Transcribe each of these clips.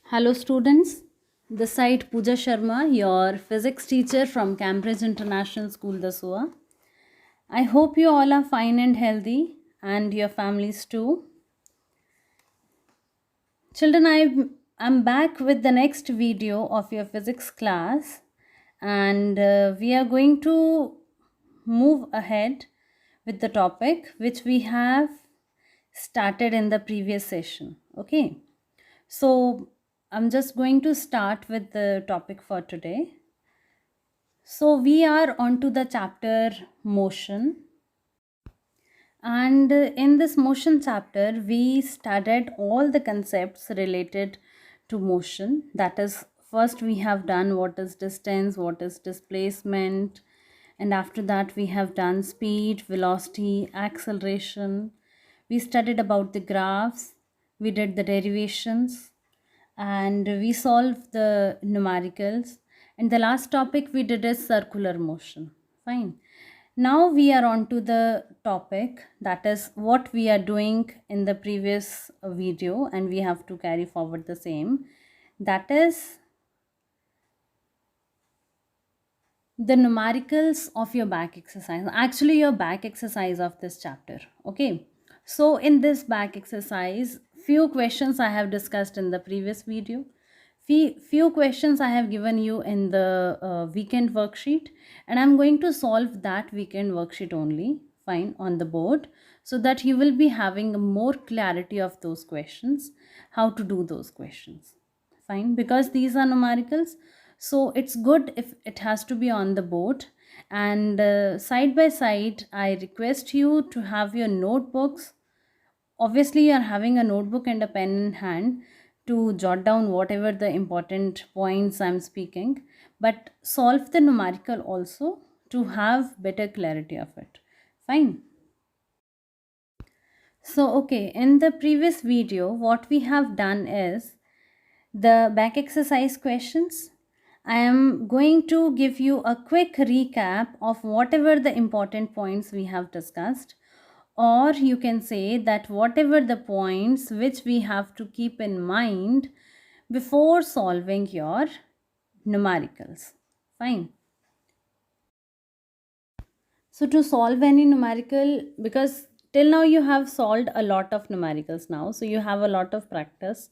Hello students, this side Pooja Sharma, your physics teacher from Cambridge International School, Dasua. I hope you all are fine and healthy and your families too. Children, I'm back with the next video of your physics class and we are going to move ahead with the topic which we have started in the previous session. Okay. So I'm just going to start with the topic for today. So we are on to the chapter motion. And in this motion chapter, we studied all the concepts related to motion. That is, first we have done what is distance, what is displacement, and after that we have done speed, velocity, acceleration. We studied about the graphs, we did the derivations, and we solved the numericals. And the last topic we did is circular motion. Fine. Now we are on to the topic, that is what we are doing in the previous video, and we have to carry forward the same. That is the numericals of your back exercise, actually your back exercise of this chapter. Okay, so in this back exercise, few questions I have discussed in the previous video, few questions I have given you in the weekend worksheet, and I'm going to solve that weekend worksheet only, fine, on the board, so that you will be having more clarity of those questions, how to do those questions. Fine, because these are numericals, so it's good if it has to be on the board. And side by side, I request you to have your notebooks. Obviously you are having a notebook and a pen in hand to jot down whatever the important points I'm speaking, but solve the numerical also to have better clarity of it. Fine. So okay, in the previous video what we have done is the back exercise questions. I am going to give you a quick recap of whatever the important points we have discussed, or you can say that whatever the points which we have to keep in mind before solving your numericals. Fine. So to solve any numerical, because till now you have solved a lot of numericals now, so you have a lot of practice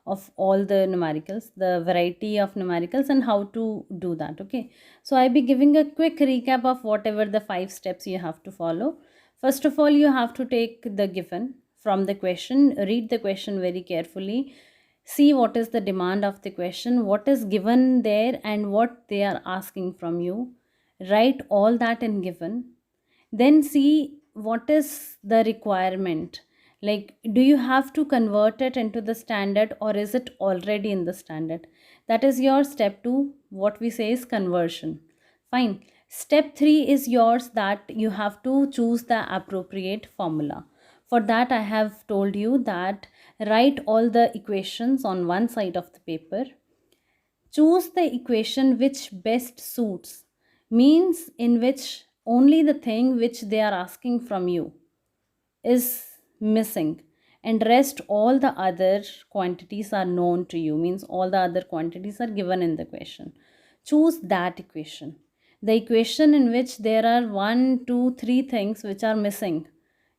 of all the numericals, the variety of numericals and how to do that. Okay, so I'll be giving a quick recap of whatever the 5 steps you have to follow. First of all, you have to take the given from the question, read the question very carefully, see what is the demand of the question, what is given there and what they are asking from you. Write all that in given, then see what is the requirement, like do you have to convert it into the standard or is it already in the standard. That is your step 2, what we say is conversion. Fine. Step 3 is yours, that you have to choose the appropriate formula. For that I have told you that write all the equations on one side of the paper, choose the equation which best suits, means in which only the thing which they are asking from you is missing, and rest all the other quantities are known to you, means all the other quantities are given in the question. Choose that equation, the equation in which there are 1 2 3 things which are missing,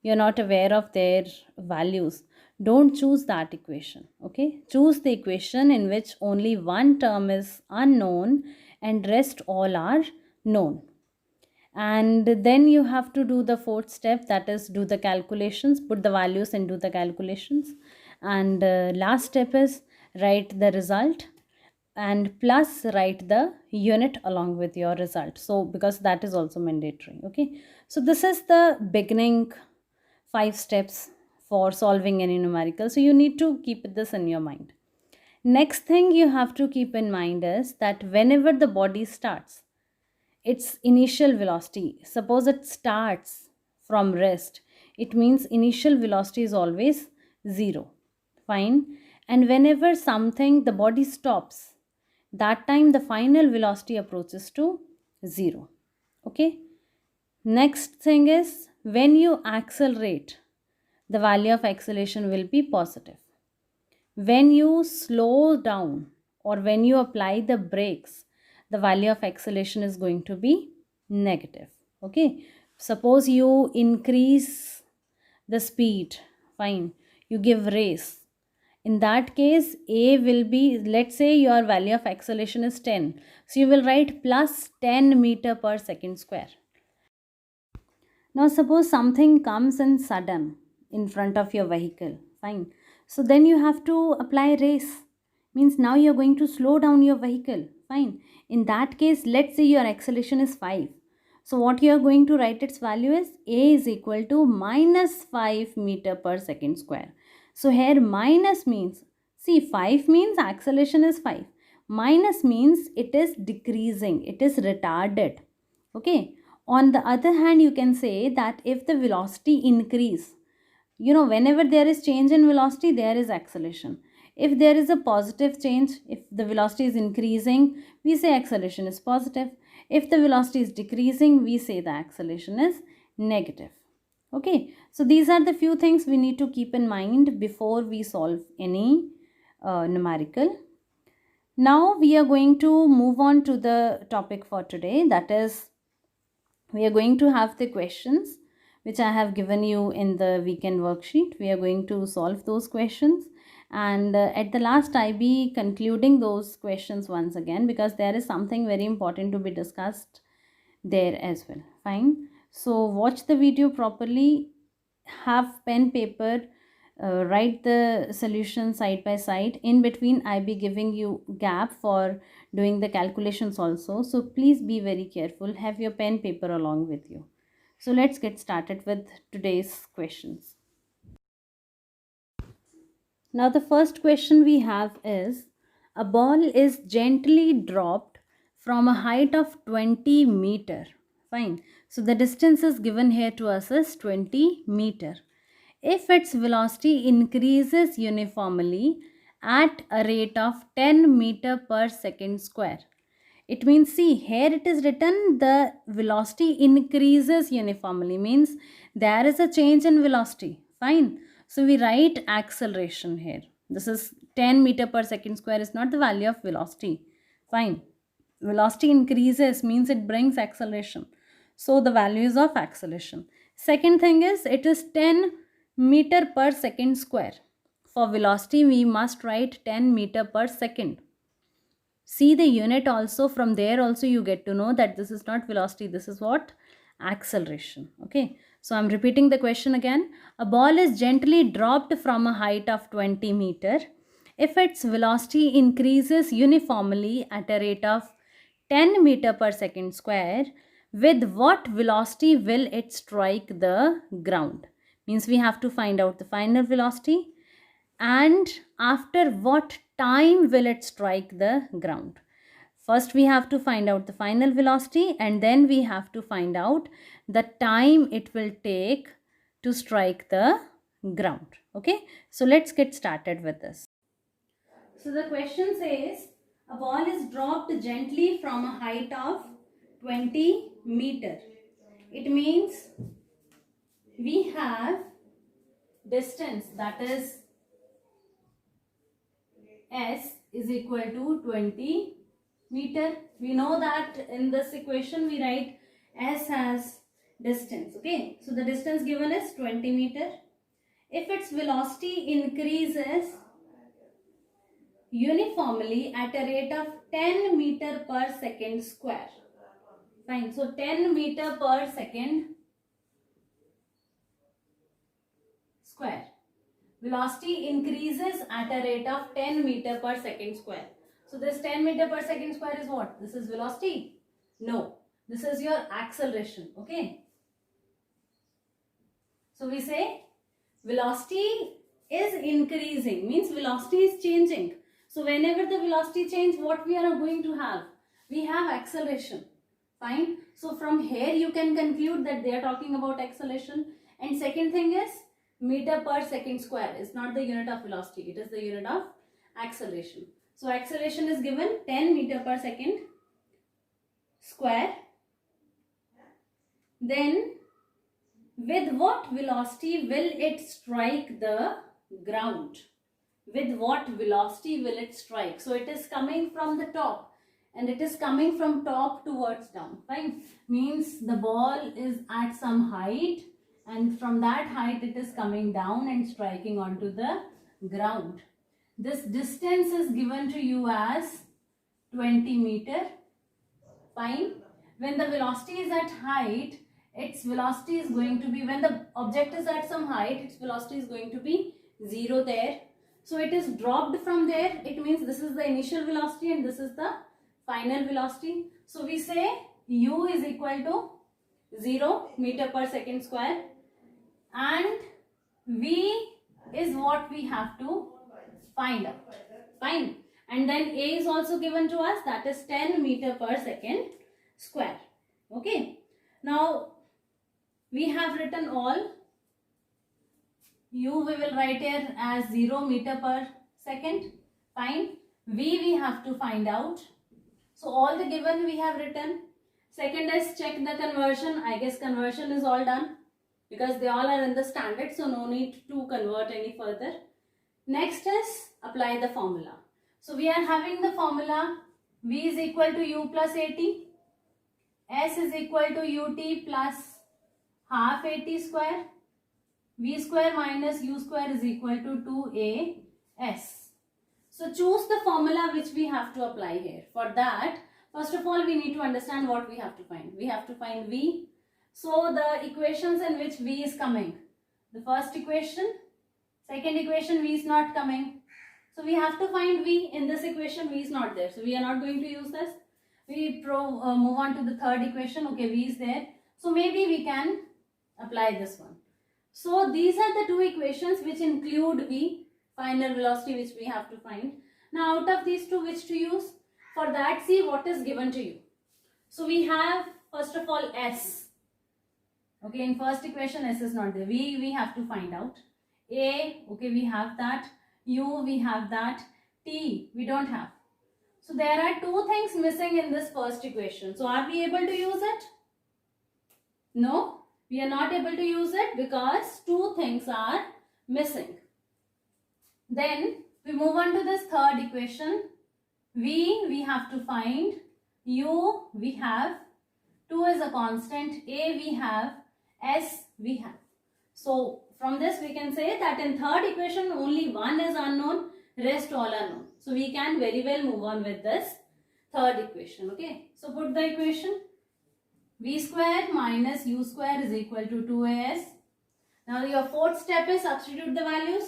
you're not aware of their values. Don't choose that equation. Okay, choose the equation in which only one term is unknown and rest all are known. And then you have to do the fourth step, that is do the calculations, put the values and do the calculations. And last step is write the result, and plus write the unit along with your result, so because that is also mandatory. Okay, so this is the beginning 5 steps for solving any numerical, so you need to keep this in your mind. Next thing you have to keep in mind is that whenever the body starts its initial velocity, suppose it starts from rest, it means initial velocity is always 0. Fine. And whenever something the body stops, that time the final velocity approaches to 0. Okay. Next thing is when you accelerate, the value of acceleration will be positive. when you slow down or when you apply the brakes, the value of acceleration is going to be negative. Okay, suppose you increase the speed, fine, you give race. In that case, a will be, let's say your value of acceleration is 10, so you will write plus 10 meter per second square. Now, suppose something comes in sudden in front of your vehicle. Fine. So then you have to apply race. Means now you're going to slow down your vehicle. Fine. In that case, let's say your acceleration is 5. So what you are going to write its value is a is equal to minus 5 meter per second square. So here minus means, see, 5 means acceleration is 5. Minus means it is decreasing, it is retarded. Okay. On the other hand, you can say that if the velocity increase, whenever there is change in velocity, there is acceleration. If there is a positive change, if the velocity is increasing, we say acceleration is positive. If the velocity is decreasing, we say the acceleration is negative. Okay, so these are the few things we need to keep in mind before we solve any numerical. Now we are going to move on to the topic for today, that is, we are going to have the questions which I have given you in the weekend worksheet. We are going to solve those questions, and at the last I be concluding those questions once again, because there is something very important to be discussed there as well. Fine, so watch the video properly, have pen paper, write the solution side by side. In between I be giving you gap for doing the calculations also, so please be very careful, have your pen paper along with you. So let's get started with today's questions. Now the first question we have is, a ball is gently dropped from a height of 20 meter. Fine, so the distance is given here to us is 20 meter. If its velocity increases uniformly at a rate of 10 meter per second square. It means, see, here it is written the velocity increases uniformly, means there is a change in velocity. Fine. So we write acceleration here. This is 10 meter per second square is not the value of velocity. Fine. Velocity increases means it brings acceleration. So the value is of acceleration. Second thing is, it is 10 meter per second square. For velocity, we must write 10 meter per second. See the unit also, from there also you get to know that this is not velocity, this is what? Acceleration. Okay, so I'm repeating the question again. A ball is gently dropped from a height of 20 meter. If its velocity increases uniformly at a rate of 10 meter per second square, with what velocity will it strike the ground? Means we have to find out the final velocity, and after what time will it strike the ground. First we have to find out the final velocity, and then we have to find out the time it will take to strike the ground. Okay, so let's get started with this. So the question says, a ball is dropped gently from a height of 20 meter. It means we have distance, that is s is equal to 20 meter. We know that in this equation we write s as distance. Okay, so the distance given is 20 meter. If its velocity increases uniformly at a rate of 10 meter per second square. Fine, so 10 meter per second square. Velocity increases at a rate of 10 meter per second square. So this 10 meter per second square is what? This is velocity? No. This is your acceleration. Okay. So we say velocity is increasing, means velocity is changing. So whenever the velocity change, what we are going to have? We have acceleration. Fine. So from here you can conclude that they are talking about acceleration. And second thing is, meter per second square is not the unit of velocity, it is the unit of acceleration. So acceleration is given 10 meter per second square. Then with what velocity will it strike the ground? with what velocity will it strike. So it is coming from the top and it is coming from top towards down. Fine. Means the ball is at some height and from that height it is coming down and striking onto the ground. This distance is given to you as 20 meter. Fine. When the velocity is at height, its velocity is going to be, when the object is at some height, its velocity is going to be 0 there. So it is dropped from there. It means this is the initial velocity and this is the final velocity. So we say u is equal to 0 meter per second square and v is what we have to find out. Fine. And then a is also given to us, that is 10 meter per second square. Okay. Now we have written all. U we will write here as 0 meter per second. Fine. V we have to find out. So all the given we have written. Second is check the conversion. I guess conversion is all done because they all are in the standard, so no need to convert any further. Next is apply the formula. So we are having the formula V is equal to U plus AT. S is equal to UT plus half AT square. V square minus U square is equal to 2AS. So choose the formula which we have to apply here. For that, first of all, we need to understand what we have to find. We have to find V. So the equations in which V is coming. The first equation, second equation V is not coming. So we have to find V. In this equation V is not there. So we are not going to use this. We move on to the third equation. Okay, V is there. So maybe we can apply this one. So these are the two equations which include V, final velocity, which we have to find. Now out of these two, which to use? For that, see what is given to you. So we have first of all S. Okay, in first equation S is not there. V we have to find out. A, okay, we have that. U we have that. T we don't have. So there are two things missing in this first equation. So are we able to use it? No, we are not able to use it because two things are missing. Then we move on to this third equation. V we have to find. U we have. 2 is a constant. A we have. S we have. So from this we can say that in third equation only one is unknown, rest all are known. So we can very well move on with this third equation. Okay. So put the equation. V square minus U square is equal to 2AS. Now your fourth step is substitute the values.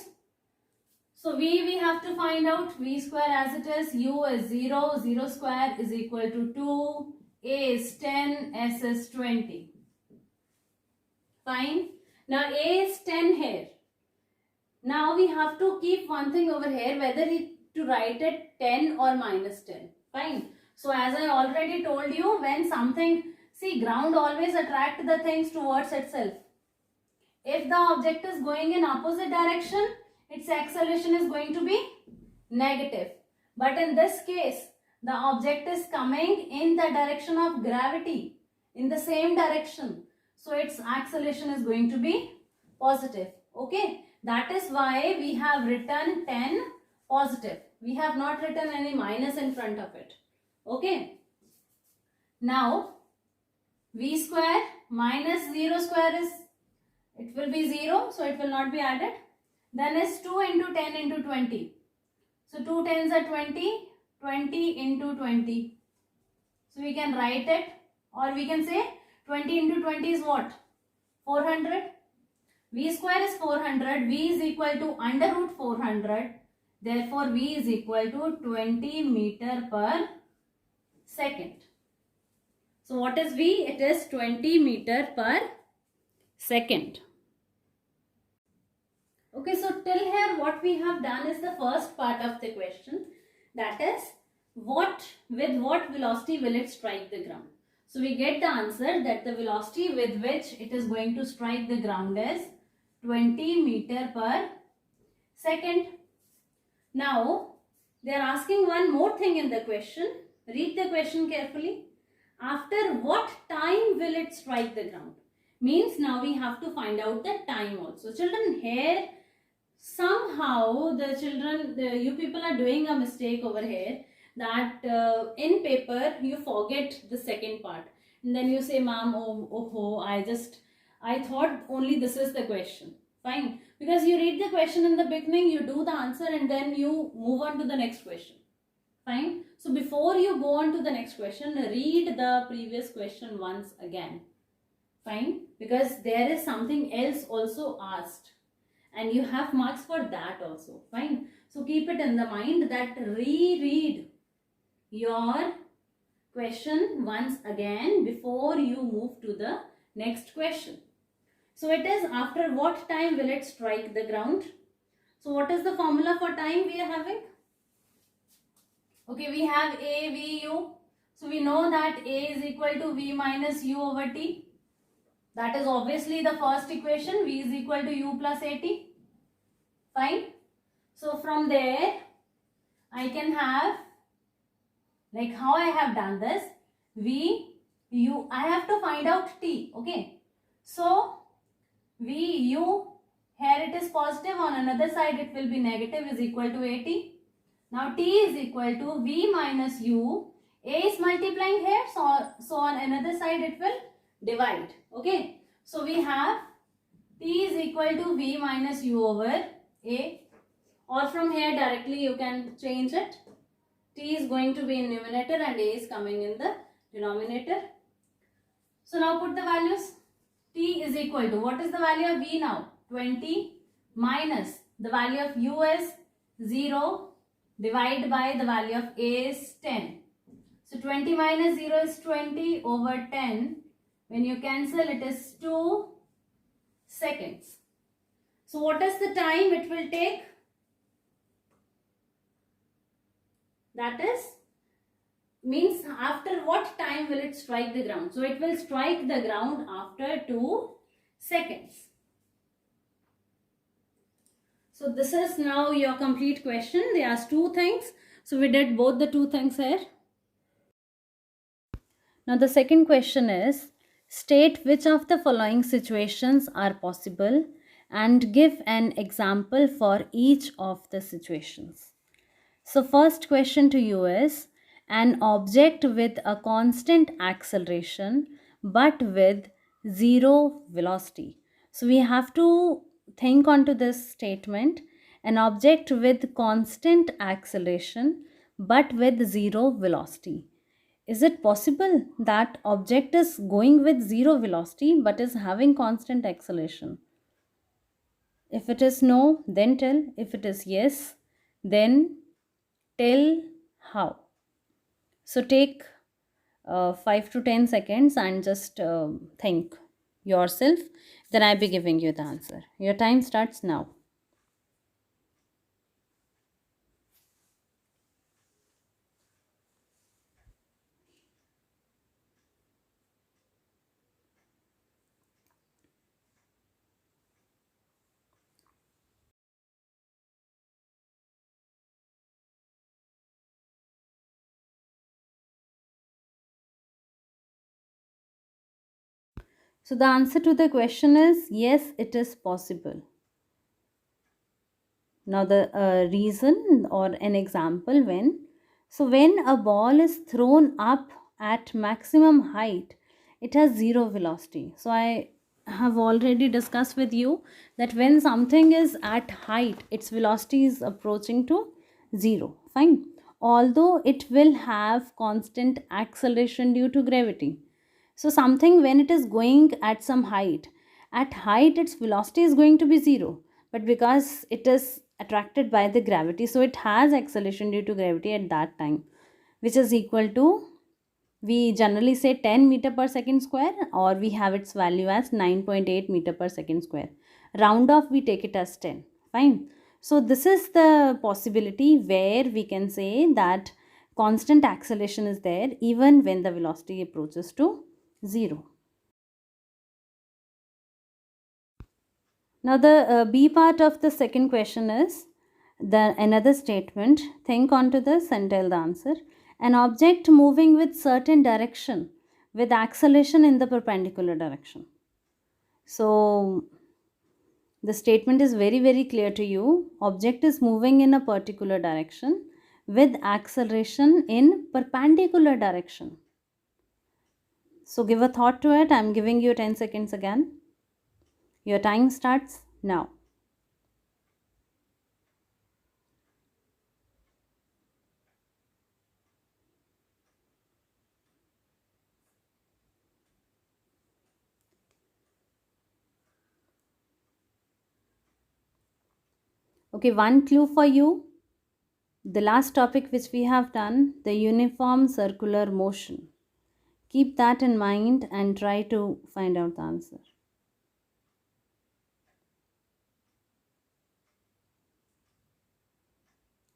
So V we have to find out. V square as it is. U is 0. 0 square is equal to 2. A is 10. S is 20. Fine. Now A is 10 here. Now we have to keep one thing over here, whether to write it 10 or minus 10. Fine. So as I already told you, when something, see, ground always attract the things towards itself. If the object is going in opposite direction, its acceleration is going to be negative. But in this case, the object is coming in the direction of gravity, in the same direction. So its acceleration is going to be positive. Okay. That is why we have written 10 positive. We have not written any minus in front of it. Okay. Now, V square minus 0 square is, it will be 0. So it will not be added. Then is 2 into 10 into 20. So 2 tens are 20. 20 into 20. So we can write it, or we can say 20 into 20 is what? 400. V square is 400. V is equal to under root 400. Therefore, V is equal to 20 meter per second. So what is V? It is 20 meter per second. Okay, so till here what we have done is the first part of the question. That is, with what velocity will it strike the ground? So we get the answer that the velocity with which it is going to strike the ground is 20 meter per second. Now, they are asking one more thing in the question. Read the question carefully. After what time will it strike the ground? Means now we have to find out the time also. Children, here somehow you people are doing a mistake over here, that in paper you forget the second part, and then you say, ma'am, I thought only this is the question. Fine, because you read the question in the beginning, you do the answer, and then you move on to the next question. Fine, so before you go on to the next question, read the previous question once again. Fine, because there is something else also asked, and you have marks for that also. Fine, so keep it in the mind that reread your question once again before you move to the next question. So it is, after what time will it strike the ground? So what is the formula for time we are having? Okay, we have a v u, so we know that a is equal to v minus u over t. That is obviously the first equation, v is equal to u plus at. Fine. So from there, I can have, like how I have done this, v, u, I have to find out t, okay. So v, u, here it is positive, on another side it will be negative, is equal to at. Now t is equal to v minus u, a is multiplying here, so on another side it will divide, okay. So we have t is equal to v minus u over a, or from here directly you can change it. T is going to be in numerator and a is coming in the denominator. So now put the values. T is equal to, what is the value of v now? 20 minus the value of u is 0, divide by the value of a is 10. So 20 minus 0 is 20 over 10. When you cancel, it is 2 seconds. So what is the time it will take? That is, means after what time will it strike the ground? So it will strike the ground after 2 seconds. So this is now your complete question. They asked two things. So we did both the two things here. Now the second question is, state which of the following situations are possible and give an example for each of the situations. So first question to you is, an object with a constant acceleration but with zero velocity. So we have to think onto this statement, an object with constant acceleration but with zero velocity. Is it possible that object is going with zero velocity but is having constant acceleration? If it is no, then tell. If it is yes, then tell how. So take 5 to 10 seconds and just think yourself. Then I'll be giving you the answer. Your time starts now. So the answer to the question is yes, it is possible. Now the reason or an example when. So when a ball is thrown up at maximum height, it has zero velocity. So I have already discussed with you that when something is at height, its velocity is approaching to zero. Fine. Although it will have constant acceleration due to gravity. So something when it is going at some height, at height its velocity is going to be zero. But because it is attracted by the gravity, so it has acceleration due to gravity at that time, which is equal to, we generally say 10 meter per second square, or we have its value as 9.8 meter per second square. Round off, we take it as 10. Fine. So this is the possibility where we can say that constant acceleration is there even when the velocity approaches to 0. Now the B part of the second question is another statement. Think onto this and tell the answer. An object moving with certain direction with acceleration in the perpendicular direction. So The statement is very, very clear to you. Object is moving in a particular direction with acceleration in perpendicular direction. So give a thought to it. I'm giving you 10 seconds again. Your time starts now. Okay, one clue for you. The last topic which we have done, the uniform circular motion. Keep that in mind and try to find out the answer.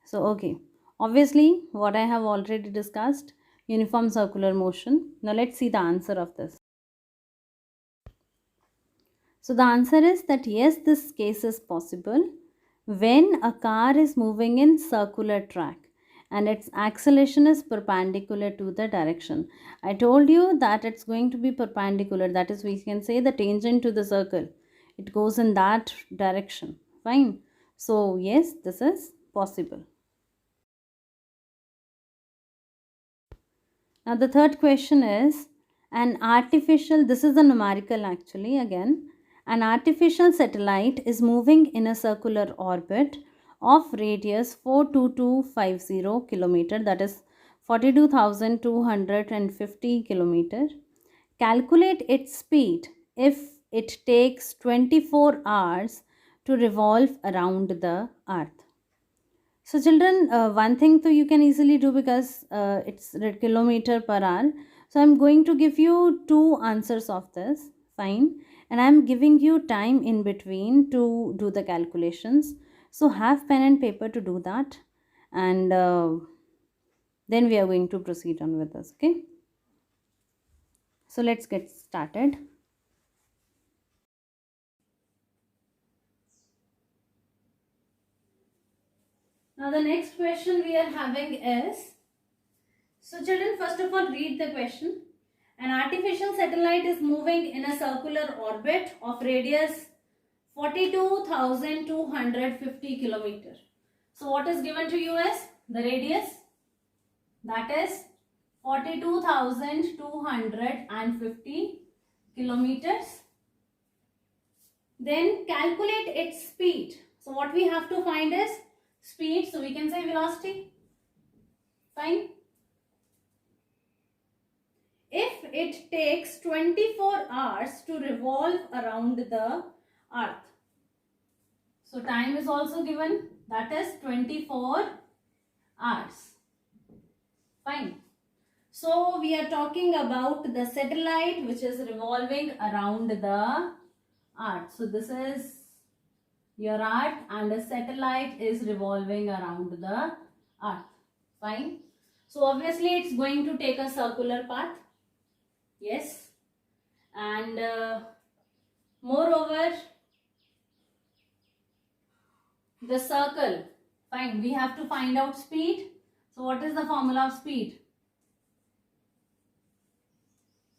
So, okay, obviously, what I have already discussed, uniform circular motion. Now, let's see the answer of this. So, the answer is that yes, this case is possible when a car is moving in circular track and its acceleration is perpendicular to the direction. I told you that it's going to be perpendicular, that is, we can say the tangent to the circle. It goes in that direction. Fine. So, yes, this is possible. Now, the third question is this is a numerical actually again. An artificial satellite is moving in a circular orbit of radius 42250 kilometer, that is 42,250 kilometer. Calculate its speed if it takes 24 hours to revolve around the earth. So, children, one thing you can easily do because it's kilometer per hour. So, I'm going to give you two answers of this. Fine. And I'm giving you time in between to do the calculations. So, have pen and paper to do that. And then we are going to proceed on with this. Okay. So, let's get started. Now, the next question we are having is, so children, first of all, read the question. An artificial satellite is moving in a circular orbit of radius 42,250 kilometer. So, what is given to you as the radius? That is 42,250 kilometers. Then calculate its speed. So, what we have to find is speed. So, we can say velocity. Fine. If it takes 24 hours to revolve around the earth. So, time is also given, that is 24 hours. Fine. So, we are talking about the satellite which is revolving around the earth. So, this is your earth and the satellite is revolving around the earth. Fine. So, obviously, it's going to take a circular path. Yes. And moreover, the circle. Fine. We have to find out speed. So, what is the formula of speed?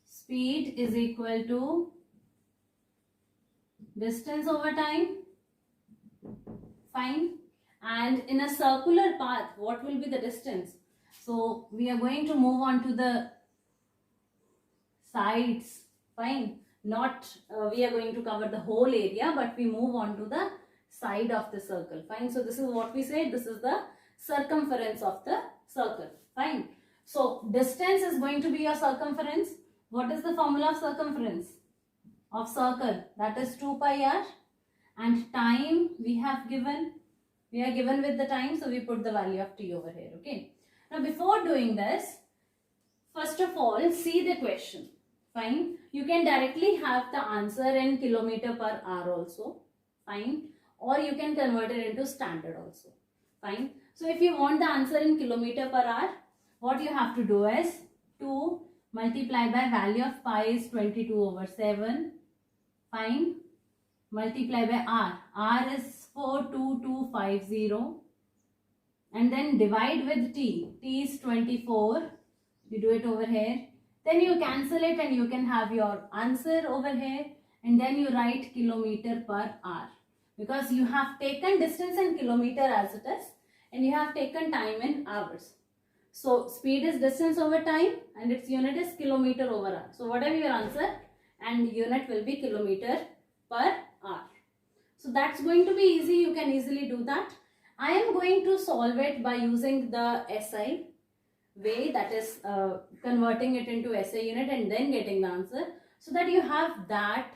Speed is equal to distance over time. Fine. And in a circular path, what will be the distance? So, we are going to move on to the sides. Fine. Not we are going to cover the whole area, but we move on to the side of the circle. Fine. So, this is what we say. This is the circumference of the circle. Fine. So, distance is going to be your circumference. What is the formula of circumference of circle? That is 2 pi r. And time we are given with the time, so we put the value of t over here. Okay. Now, before doing this, first of all, see the question. Fine. You can directly have the answer in kilometer per hour also. Fine. Or you can convert it into standard also. Fine. So, if you want the answer in kilometer per hour, what you have to do is 2 multiplied by value of pi is 22 over 7. Fine. Multiply by r. R is 42250. And then divide with t. T is 24. You do it over here. Then you cancel it and you can have your answer over here. And then you write kilometer per hour. because you have taken distance in kilometer as it is and you have taken time in hours. So speed is distance over time and its unit is kilometer over hour. So whatever your answer, and unit will be kilometer per hour. So that's going to be easy. You can easily do that. I am going to solve it by using the SI way, that is converting it into SI unit and then getting the answer, so that you have that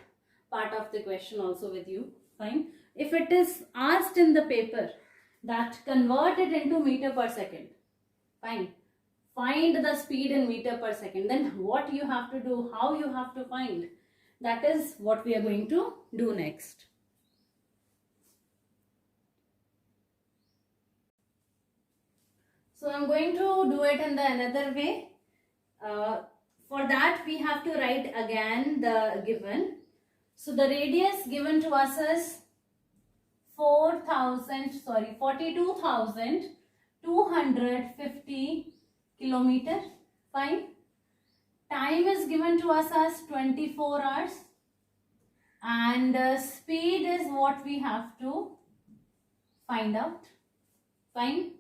part of the question also with you. Fine. If it is asked in the paper that convert it into meter per second, fine, find the speed in meter per second, then what you have to do, how you have to find, that is what we are going to do next. So I'm going to do it in the another way. For that we have to write again the given. So the radius given to us is 42,250 kilometer. Fine. Time is given to us as 24 hours and speed is what we have to find out. Fine.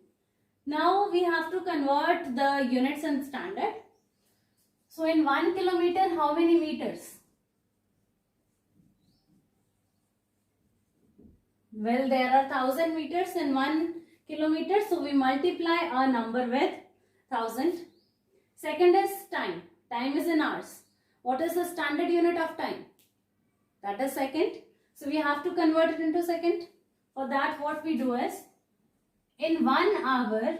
Now we have to convert the units in standard. So in 1 kilometer, how many meters? Well, there are 1000 meters in 1 kilometer. So we multiply our number with 1000. Second is time. Time is in hours. What is the standard unit of time? That is second. So we have to convert it into second. For that, what we do is, in 1 hour,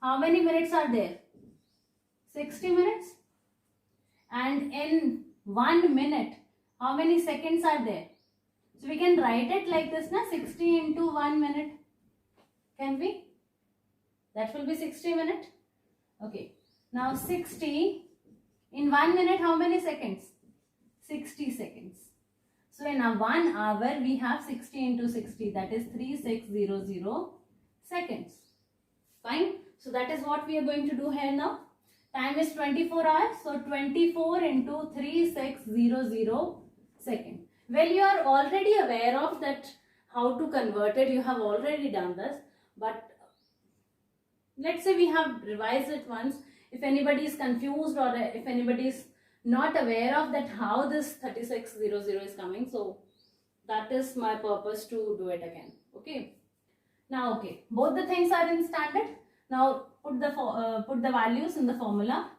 how many minutes are there? 60 minutes. And in 1 minute, how many seconds are there? So we can write it like this, na? 60 into 1 minute. Can we? That will be 60 minutes. Okay. Now 60 in 1 minute, how many seconds? 60 seconds. So in a 1 hour, we have 60 into 60, that is 3600 seconds. Fine. So that is what we are going to do here now. Time is 24 hours. So 24 into 3600 seconds. Well, you are already aware of that, how to convert it. You have already done this. But let's say we have revised it once. If anybody is confused or if anybody is not aware of that, how this 3600 is coming, so that is my purpose to do it again. Okay. Now, okay, both the things are in standard. Now put the values in the formula.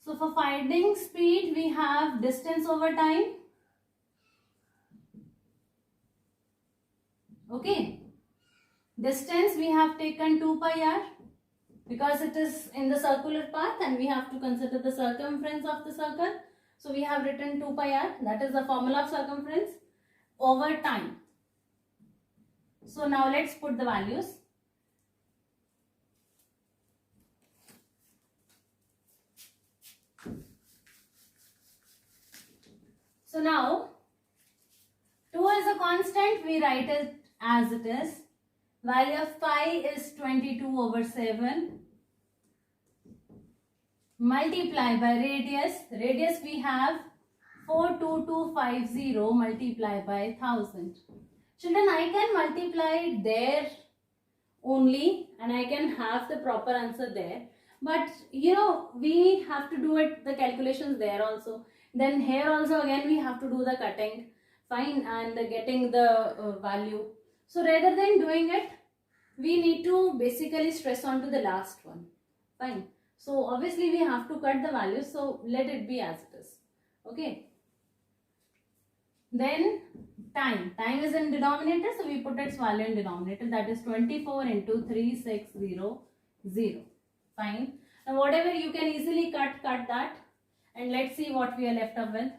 So for finding speed, we have distance over time. Okay. Distance we have taken 2 pi r because it is in the circular path and we have to consider the circumference of the circle. So we have written 2 pi r, that is the formula of circumference, over time. So now let's put the values. So now 2 is a constant, we write it as it is. Value of pi is 22 over 7. Multiply by radius. Radius we have 42250 multiply by 1000. Children, I can multiply there only and I can have the proper answer there. But you know, we have to do it, the calculations there also. Then here also again we have to do the cutting, fine, and getting the value. So rather than doing it, we need to basically stress on to the last one. Fine. So obviously we have to cut the values. So let it be as it is. Okay. Then time. Time is in denominator. So we put its value in denominator. That is 24 into 3600. Fine. Now whatever you can easily cut that. And let's see what we are left up with.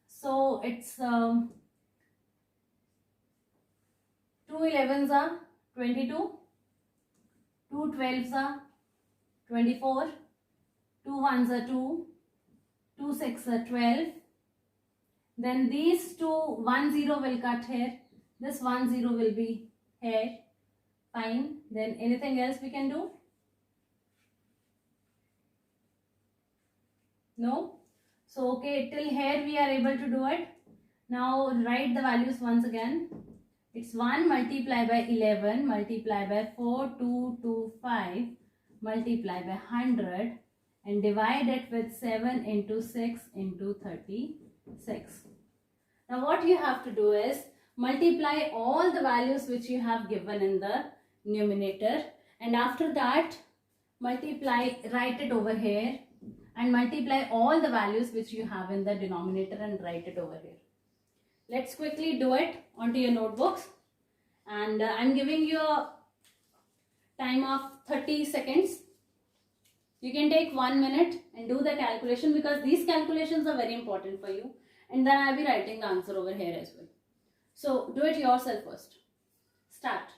So it's 2 11s are 22, 2 12s are 24, 2 1s are 2, 2 6 are 12. Then these 2 1 0 will cut here. This 1 0 will be here. Fine. Then anything else we can do? No. So okay, till here we are able to do it. Now write the values once again. It's 1 multiplied by 11 multiplied by 4225 multiplied by 100 and divide it with 7 into 6 into 36. Now what you have to do is multiply all the values which you have given in the numerator, and after that multiply, write it over here, and multiply all the values which you have in the denominator and write it over here. Let's quickly do it onto your notebooks, and I'm giving you a time of 30 seconds. You can take 1 minute and do the calculation, because these calculations are very important for you, and then I'll be writing the answer over here as well. So do it yourself first. Start.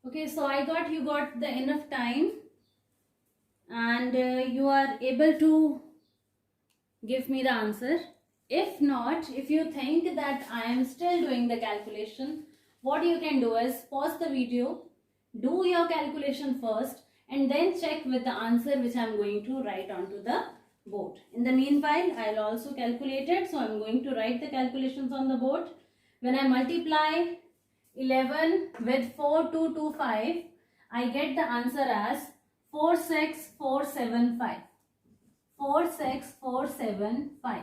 Okay, so you got the enough time, and you are able to give me the answer. If not, if you think that I am still doing the calculation, what you can do is pause the video, do your calculation first, and then check with the answer which I am going to write onto the board. In the meanwhile, I will also calculate it. So I am going to write the calculations on the board. When I multiply 11 with 4225, I get the answer as 46475. 46475,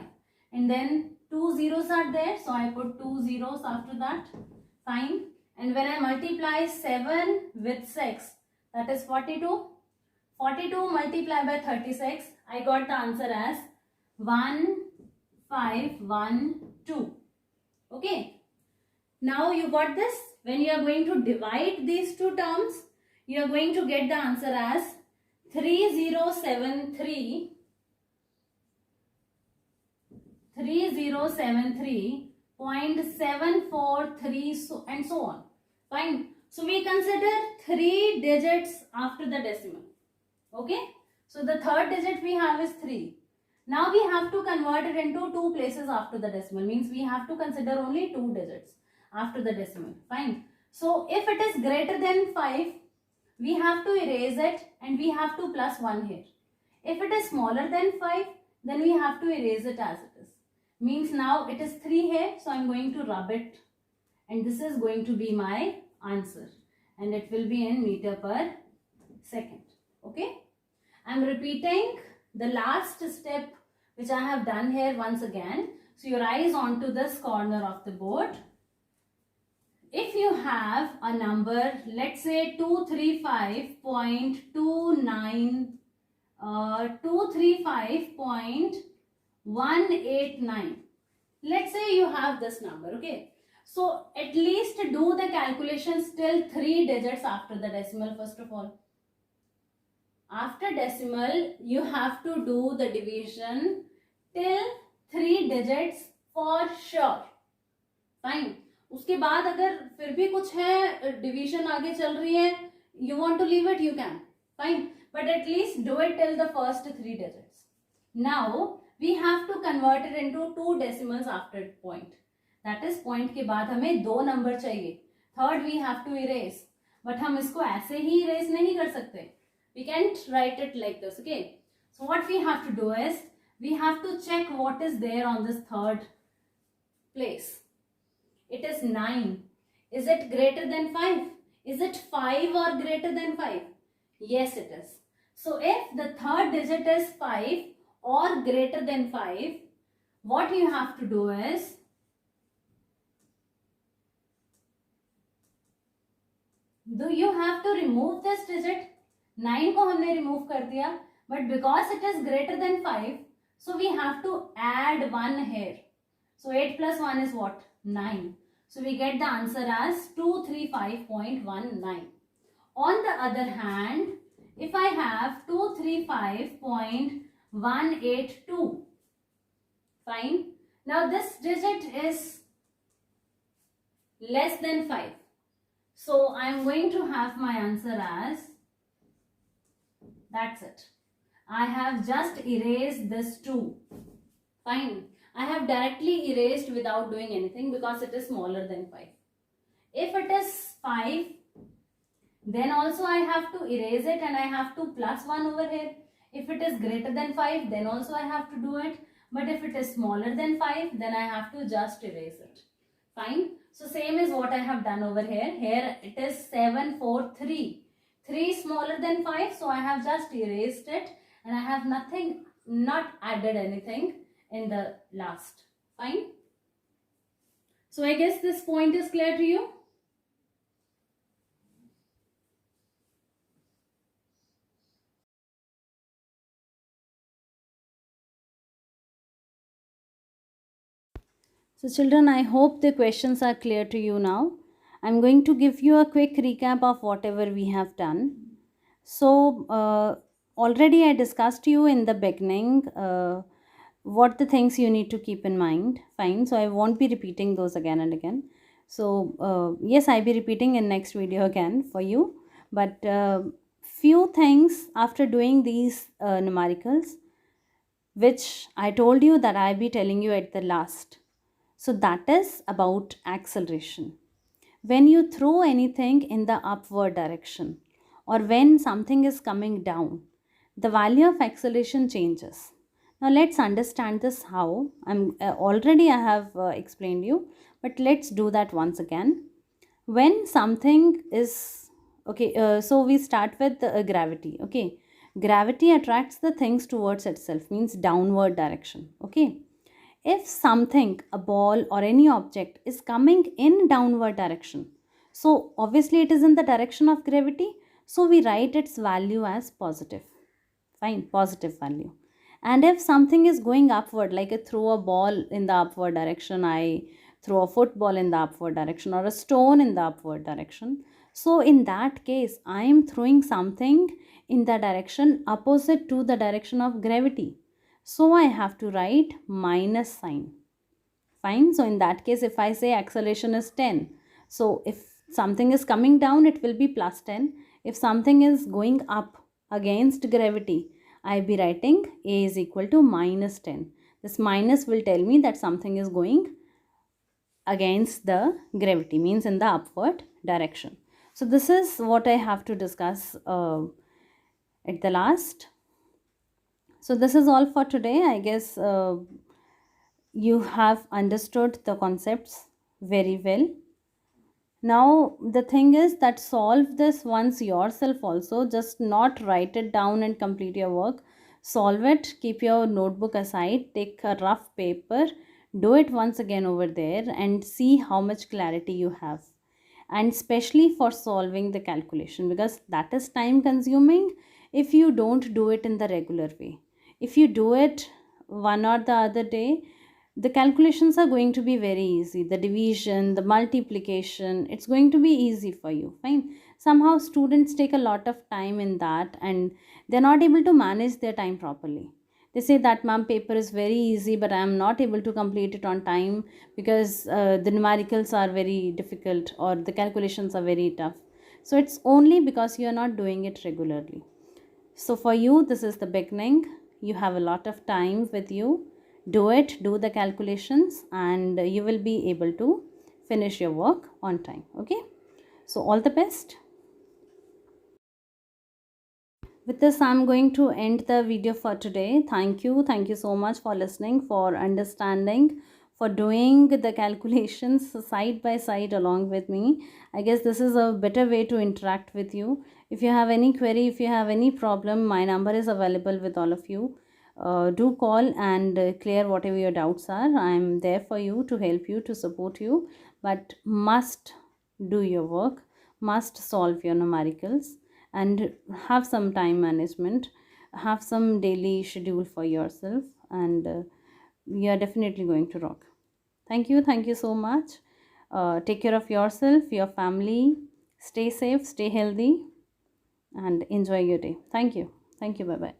and then two zeros are there, so I put two zeros after that. Fine. And when I multiply 7 with 6, that is 42. 42 multiplied by 36, I got the answer as 1512. Okay. Now you got this. When you are going to divide these two terms, you are going to get the answer as 3073. 3073.743, so and so on. Fine. So we consider 3 digits after the decimal. Okay. So the third digit we have is 3. Now we have to convert it into 2 places after the decimal. Means we have to consider only 2 digits after the decimal. Fine. So if it is greater than 5, we have to erase it and we have to plus 1 here. If it is smaller than 5, then we have to erase it as it is. Means now it is 3 here, so I am going to rub it, and this is going to be my answer, and it will be in meter per second. Okay. I am repeating the last step which I have done here once again. So your eyes onto this corner of the board. If you have a number, let's say 235.189, let's say you have this number, okay? So at least do the calculations till 3 digits after the decimal first of all. After decimal, you have to do the division till 3 digits for sure. Fine. उसके बाद अगर फिर भी कुछ है, division आगे चल रही है, you want to leave it, you can. Fine. But at least do it till the first 3 digits. Now, we have to convert it into 2 decimals after point. That is, point के बाद हमें 2 number चाहिए. Third, we have to erase. But हम इसको ऐसे ही erase नहीं कर सकते. We can't write it like this, okay? So what we have to do is, we have to check what is there on this third place. It is 9. Is it greater than 5? Is it 5 or greater than 5? Yes, it is. So if the third digit is 5 or greater than 5, what you have to do is, you have to remove this digit. 9 को हमने remove कर दिया, but because it is greater than 5, so we have to add 1 here. So 8 plus 1 is what? 9. So we get the answer as 235.19. On the other hand, if I have 235.182, fine. Now this digit is less than 5. So I am going to have my answer as, that's it. I have just erased this 2. Fine. I have directly erased without doing anything because it is smaller than 5. If it is 5, then also I have to erase it and I have to plus 1 over here. If it is greater than 5, then also I have to do it. But if it is smaller than 5, then I have to just erase it. Fine. So same is what I have done over here. Here it is 743. 3 is smaller than 5, so I have just erased it and I have not added anything in the last. Fine. So I guess this point is clear to you. So children, I hope the questions are clear to you now. I'm going to give you a quick recap of whatever we have done. So already I discussed to you in the beginning what the things you need to keep in mind. Fine. So I won't be repeating those again and again. So yes, I'll be repeating in next video again for you. But few things after doing these numericals, which I told you that I'll be telling you at the last. So that is about acceleration. When you throw anything in the upward direction or when something is coming down, the value of acceleration changes. Now let's understand this how. Already I have explained you, but let's do that once again. When something is okay, so we start with gravity. Okay, gravity attracts the things towards itself, means downward direction. Okay, if something, a ball or any object is coming in downward direction, so obviously it is in the direction of gravity, so we write its value as positive. Fine, positive value. And if something is going upward, like I throw a ball in the upward direction, I throw a football in the upward direction or a stone in the upward direction, so in that case I am throwing something in the direction opposite to the direction of gravity. So I have to write minus sign. Fine. So in that case, if I say acceleration is 10, so if something is coming down, it will be plus 10. If something is going up against gravity, I'll be writing A is equal to minus 10. This minus will tell me that something is going against the gravity, means in the upward direction. So this is what I have to discuss at the last. So this is all for today. I guess you have understood the concepts very well. Now the thing is that solve this once yourself also. Just not write it down and complete your work. Solve it, keep your notebook aside, take a rough paper, do it once again over there and see how much clarity you have. And especially for solving the calculation, because that is time consuming if you don't do it in the regular way. If you do it one or the other day, the calculations are going to be very easy. The division, the multiplication, it's going to be easy for you. Fine. Somehow students take a lot of time in that, and they're not able to manage their time properly. They say that, ma'am, paper is very easy, but I am not able to complete it on time because the numericals are very difficult, or the calculations are very tough. So it's only because you are not doing it regularly. So for you, this is the beginning. You have a lot of time with you. Do it, do the calculations, and you will be able to finish your work on time. Okay. So all the best. With this, I'm going to end the video for today. Thank you. Thank you so much for listening, for understanding, for doing the calculations side by side along with me. I guess this is a better way to interact with you. If you have any query, if you have any problem, my number is available with all of you. Do call and clear whatever your doubts are. I'm there for you, to help you, to support you, but must do your work, must solve your numericals, and have some time management, have some daily schedule for yourself, and you are definitely going to rock. Thank you so much. Take care of yourself, your family. Stay safe, stay healthy, and enjoy your day. Thank you. Thank you. Bye bye.